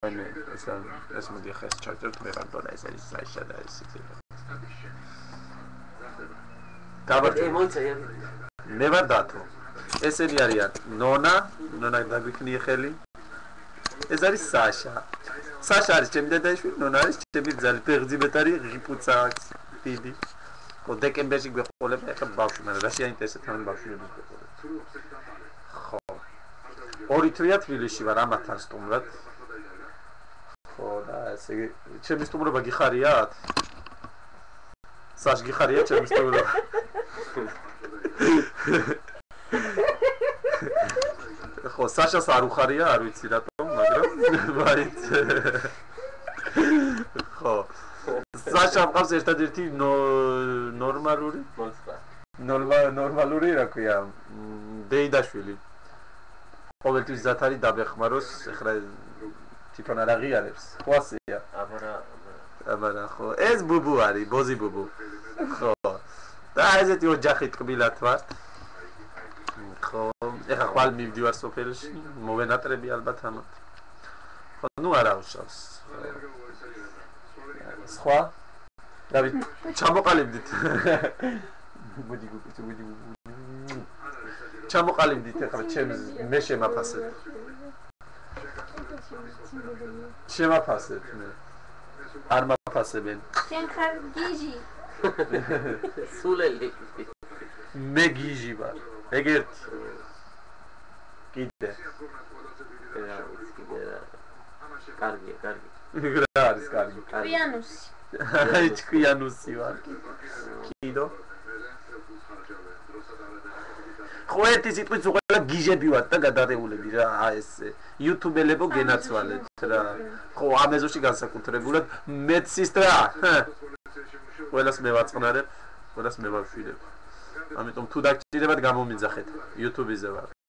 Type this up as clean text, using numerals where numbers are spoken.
ეს მოდი ხეს ჩაჭერთ მე ვარ ეს არის საიშა და ეს ისე. დავარჯე მე ვარ დათო. ესენი არიან ნონა დაგვიქნიე ხელი. ეს არის საშა. საშა არის ჩემი დედაიშვილი, ნონა არის ჩემი ძალი, ფეხძიმეთ არის ღიპუცა აქვს დიდი. ხო დეკემბერში გვეყოლებ ახლა ბავშვი, მაგრამ რა შეაინტერესებს თან ბავშვების გვეყოლებ. ხო. ორი თვეა თბილისში ვარ ამათთან სტუმრად. ხო და ესე ჩემი სტუმრობა გიხარიათ? საშ გიხარია ჩემი სტუმრობა? ხო, საშას არ უხარია, არ ვიცი რატომ, მაგრამ მაინც ხო. საშა მყავს ერთადერთი ნორმალური რა ქვია, დეიდაშვილი. ყოველთვის ზათ არის დაბეხმაროს, ეხლა თვითონ არ აღიარებს. ხო ასეა. აბარა ხო. ეს ბუბუ არის, ბოზი ბუბუ. ხო. და ესეთი ოჯახი ტკბილად ვართ. ხო, ეხლა ხვალ მივდივარ სოფელში, მოვენატრები ალბათ ამათ. ხო, ნუ არა უშავს. სხვა? დავით, ჩამოყალიბდით. მოდი. ჩამოყალიბდით ეხლა ჩემს მე შემაფასებ. შემაფასებ მე. არ მაფასებენ. შენ ხარ გიჟი. სულელი. მე გიჟი ვარ. ეგერთ კიდე კარგი რა არის კარგი კვიანუსი აი კვიანუსი ვარ კიდო ხო ერთი სიტყვით უყურე გიჟები ვარ და გადარეულები რა ეს იუთუბელებო გენაცვალეთ რა ხო ამ ეზოში განსაკუთრებულად მეცის რა ყველას მე ვაწყნარებ ყველას მე ვავშვიდებ ამიტომ თუ დაგჭირდებათ გამომიძახეთ YouTube-ზე ვარ